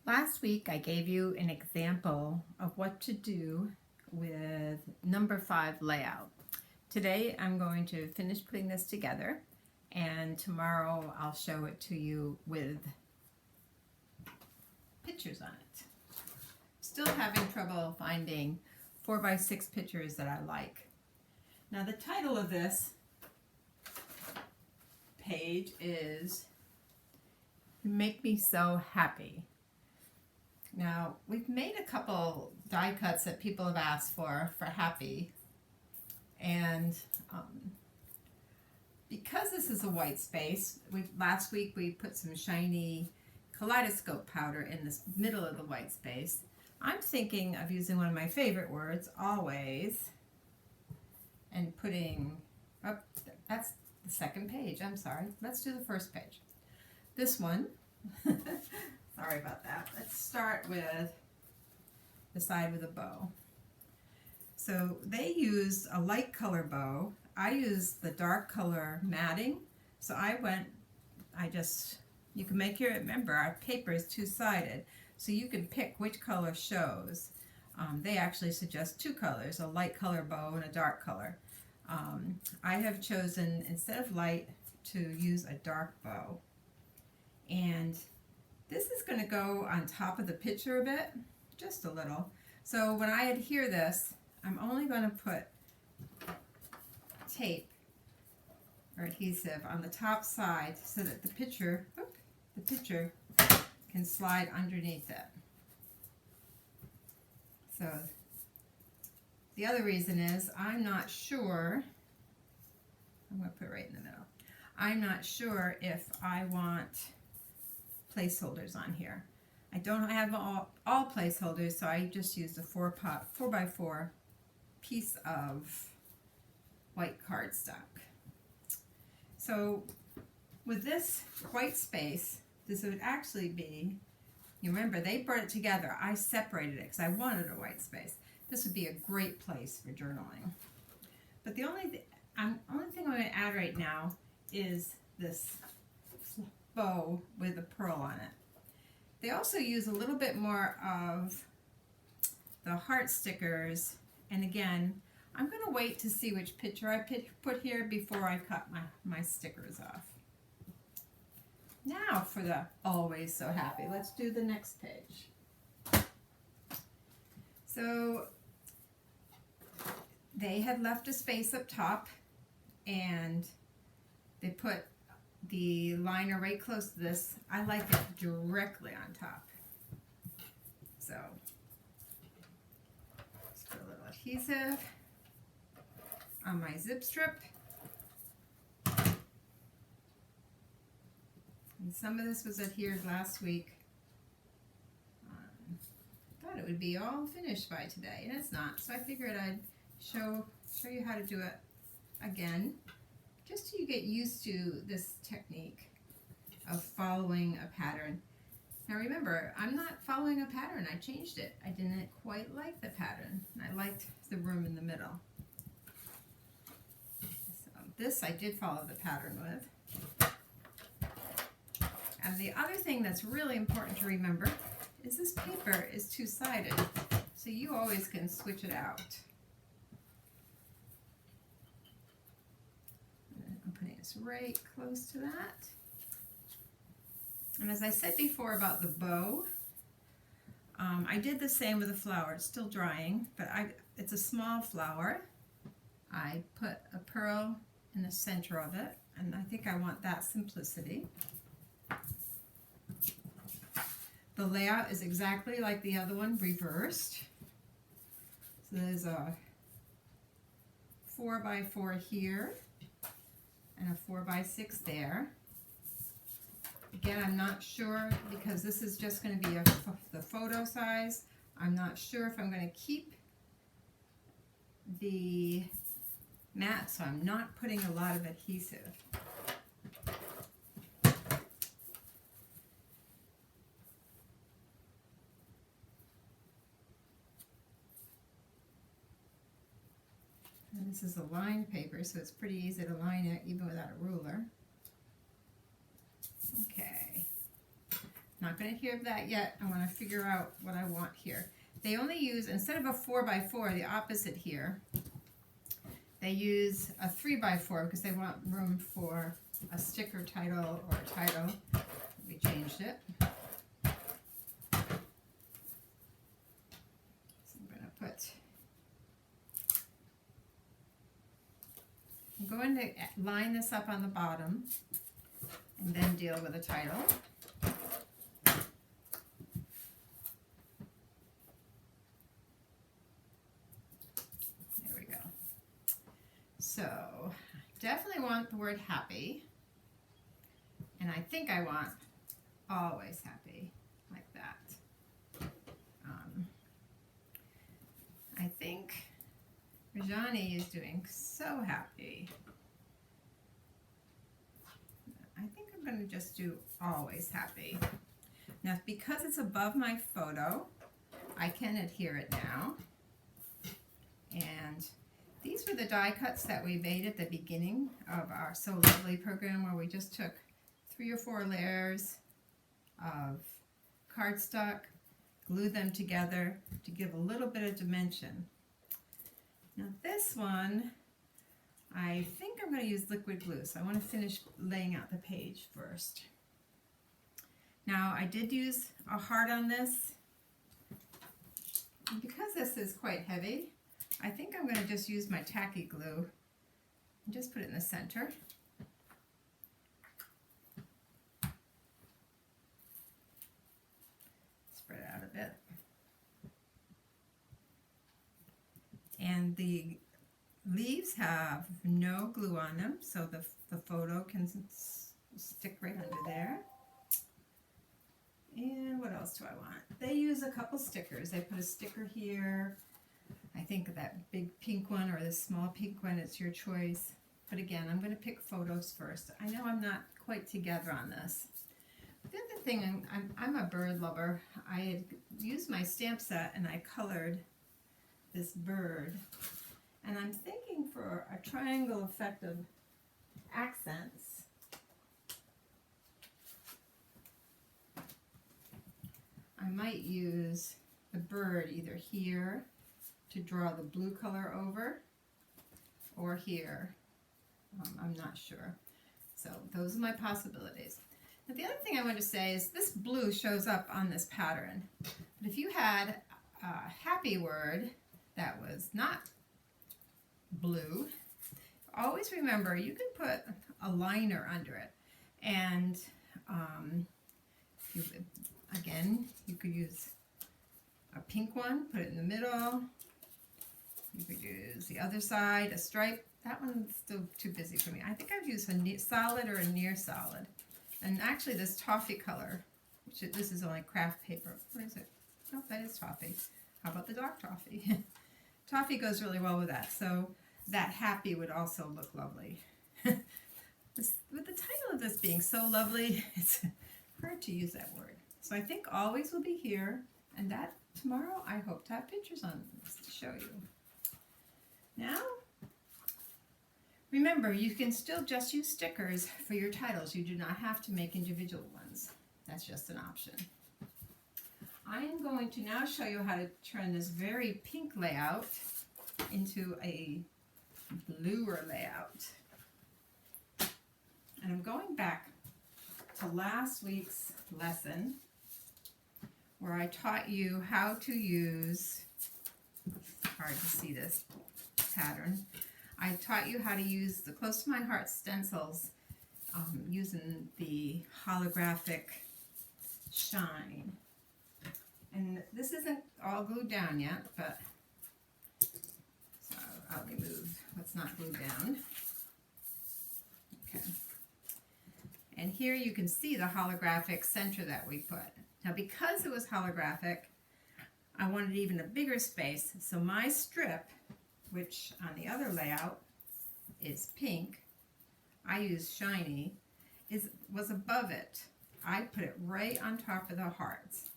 Last week I gave you an example of what to do with number 5 layout. Today I'm going to finish putting this together, and tomorrow I'll show it to you with pictures on it. Still having trouble finding 4x6 pictures that I like. Now the title of this page is "You Make Me So Happy." Now, we've made a couple die cuts that people have asked for happy, and because this is a white space, last week we put some shiny kaleidoscope powder in the middle of the white space. I'm thinking of using one of my favorite words, always, and putting, oh, that's the second page, I'm sorry. Let's do the first page. This one, sorry about that. Let's start with the side with a bow. So they used a light color bow. I used the dark color matting. So you can make your, remember our paper is two-sided, so you can pick which color shows. They actually suggest two colors, a light color bow and a dark color. I have chosen, instead of light, to use a dark bow. And this is going to go on top of the picture a bit, just a little. So when I adhere this, I'm only going to put tape or adhesive on the top side so that the picture can slide underneath it. So the other reason is I'm not sure, I'm going to put it right in the middle, I'm not sure if I want placeholders on here. I don't have all placeholders, so I just used a 4x4 piece of white cardstock. So with this white space, this would actually be, you remember they brought it together, I separated it because I wanted a white space. This would be a great place for journaling. But the only thing I'm going to add right now is this bow with a pearl on it. They also use a little bit more of the heart stickers, and again, I'm going to wait to see which picture I put here before I cut my stickers off. Now for the always so happy, let's do the next page. So they had left a space up top, and they put the liner right close to this. I like it directly on top. So just put a little adhesive on my zip strip. And some of this was adhered last week. Thought it would be all finished by today, and it's not. So I figured I'd show you how to do it again, just so you get used to this technique of following a pattern. Now remember, I'm not following a pattern, I changed it. I didn't quite like the pattern. I liked the room in the middle. So this I did follow the pattern with. And the other thing that's really important to remember is this paper is two-sided, so you always can switch it out. I'm putting this right close to that. And as I said before about the bow, I did the same with the flower. It's still drying, but it's a small flower. I put a pearl in the center of it, and I think I want that simplicity. The layout is exactly like the other one, reversed. So there's a 4x4 here and a 4x6 there. Again, I'm not sure, because this is just going to be the photo size. I'm not sure if I'm going to keep the mat, so I'm not putting a lot of adhesive. And this is a lined paper, so it's pretty easy to line it even without a ruler. Okay. Not going to adhere to that yet. I want to figure out what I want here. They only use, instead of a 4x4, the opposite here, they use a 3x4 because they want room for a sticker title or a title. We changed it. So I'm going to line this up on the bottom and then deal with a title. There we go. So definitely want the word happy, and I think I want always happy, like that. I think Rajani is doing so happy. I think I'm going to just do always happy. Now, because it's above my photo, I can adhere it now. And these were the die cuts that we made at the beginning of our So Lovely program, where we just took 3 or 4 layers of cardstock, glued them together to give a little bit of dimension. Now this one, I think I'm going to use liquid glue, so I want to finish laying out the page first. Now I did use a heart on this. And because this is quite heavy, I think I'm going to just use my tacky glue and just put it in the center. Spread it out a bit. And the leaves have no glue on them, so the photo can stick right under there. And what else do I want? They use a couple stickers. They put a sticker here. I think that big pink one or the small pink one, it's your choice. But again, I'm going to pick photos first. I know I'm not quite together on this. The other thing, I'm a bird lover. I had used my stamp set and I colored this bird. And I'm thinking for a triangle effect of accents, I might use the bird either here to draw the blue color over, or here. I'm not sure. So those are my possibilities. Now the other thing I want to say is this blue shows up on this pattern. But if you had a happy word that was not blue, always remember you can put a liner under it. And again, you could use a pink one, put it in the middle. You could use the other side, a stripe. That one's still too busy for me. I think I've used a solid or a near solid. And actually this toffee color, which this is only craft paper. What is it? Oh, that is toffee. How about the dark toffee? Toffee goes really well with that. So that happy would also look lovely. With the title of this being so lovely, it's hard to use that word. So I think always will be here, and that tomorrow I hope to have pictures on this to show you. Now, remember, you can still just use stickers for your titles. You do not have to make individual ones. That's just an option. I am going to now show you how to turn this very pink layout into a bluer layout. And I'm going back to last week's lesson where I taught you how to use, it's hard to see this pattern, I taught you how to use the Close to My Heart stencils using the holographic shine. And this isn't all glued down yet, but so I'll remove what's not glued down. Okay. And here you can see the holographic center that we put. Now because it was holographic, I wanted even a bigger space, so my strip, which on the other layout is pink, I used shiny, was above it. I put it right on top of the hearts.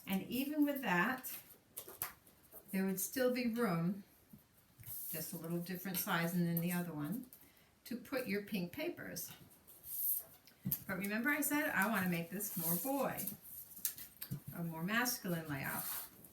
And even with that, there would still be room, just a little different sizing than the other one, to put your pink papers. But remember I said I want to make this more boy. a more masculine layout.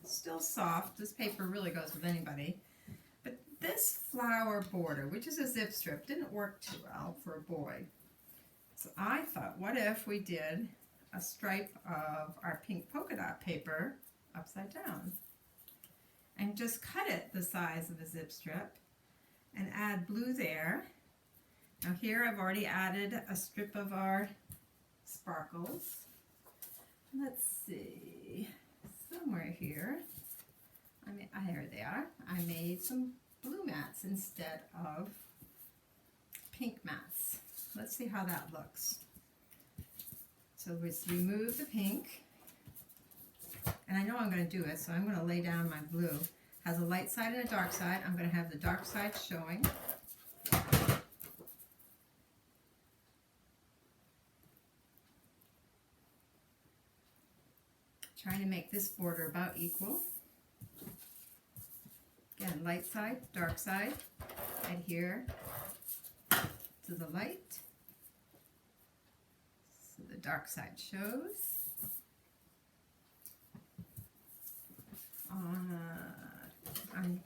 Still soft. This paper really goes with anybody. But this flower border, which is a zip strip, didn't work too well for a boy. So I thought, what if we did a stripe of our pink polka dot paper upside down? And just cut it the size of a zip strip and add blue there. Now here I've already added a strip of our sparkles. Let's see, somewhere here, here they are. I made some blue mats instead of pink mats. Let's see how that looks. So let's remove the pink. And I know I'm going to do it, so I'm going to lay down my blue. Has a light side and a dark side. I'm going to have the dark side showing. Trying to make this border about equal. Again, light side, dark side. Adhere to the light. So the dark side shows. I'm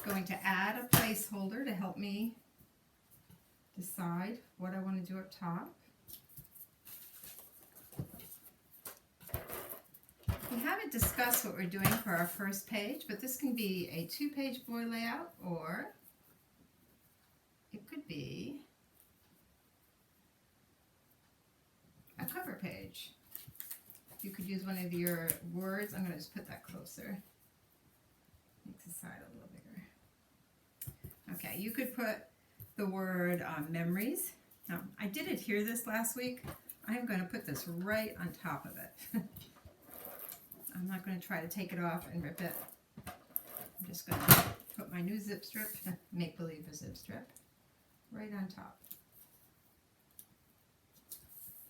going to add a placeholder to help me decide what I want to do up top. We haven't discussed what we're doing for our first page, but this can be a 2-page boy layout, or it could be a cover page. You could use one of your words. I'm going to just put that closer. Make the side a little bigger. Okay, you could put the word memories. Now, I did adhere this last week. I'm going to put this right on top of it. I'm not going to try to take it off and rip it. I'm just going to put my new zip strip, make believe a zip strip, right on top.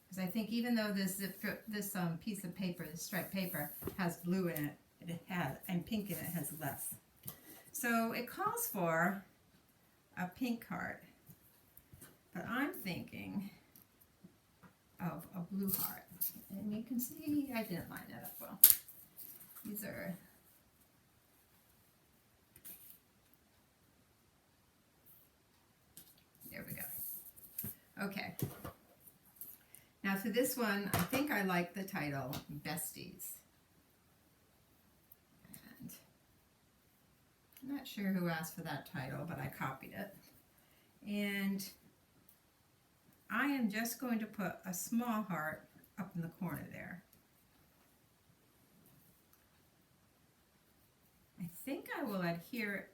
Because I think even though this zip strip, this piece of paper, this striped paper, has blue in it, and pink in it has less. So it calls for a pink heart, but I'm thinking of a blue heart. And you can see I didn't line that up well. These are there we go. Okay. Now for this one, I think I like the title Besties. And I'm not sure who asked for that title, but I copied it. And I am just going to put a small heart up in the corner there. I think I will adhere it.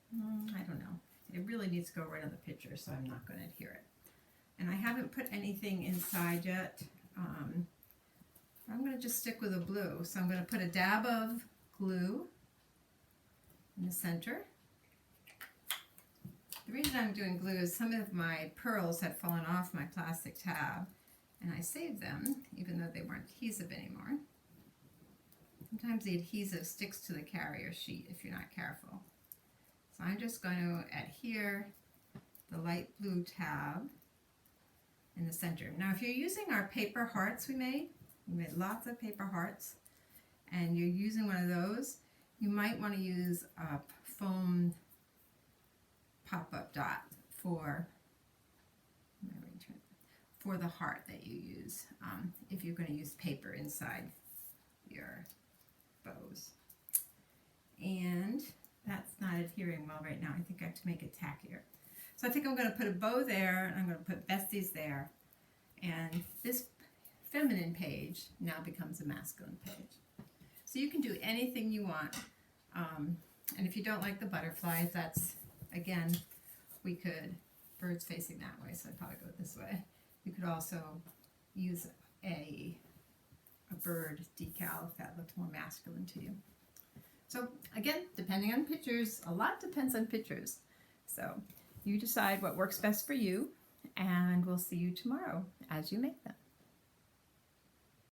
I don't know. It really needs to go right on the picture, so I'm not going to adhere it. And I haven't put anything inside yet. I'm going to just stick with a blue. So I'm going to put a dab of glue in the center. The reason I'm doing glue is some of my pearls had fallen off my plastic tab, and I saved them, even though they weren't adhesive anymore. Sometimes the adhesive sticks to the carrier sheet if you're not careful. So I'm just going to adhere the light blue tab in the center. Now if you're using our paper hearts we made lots of paper hearts, and you're using one of those, you might want to use a foam pop-up dot for the heart that you use if you're going to use paper inside your bows. And that's not adhering well right now. I think I have to make it tackier. So I think I'm going to put a bow there, and I'm going to put Besties there, and this feminine page now becomes a masculine page. So you can do anything you want, and if you don't like the butterflies, that's, again, we could, birds facing that way, so I'd probably go this way. You could also use a bird decal if that looked more masculine to you. So again, depending on pictures, a lot depends on pictures. So you decide what works best for you, and we'll see you tomorrow as you make them.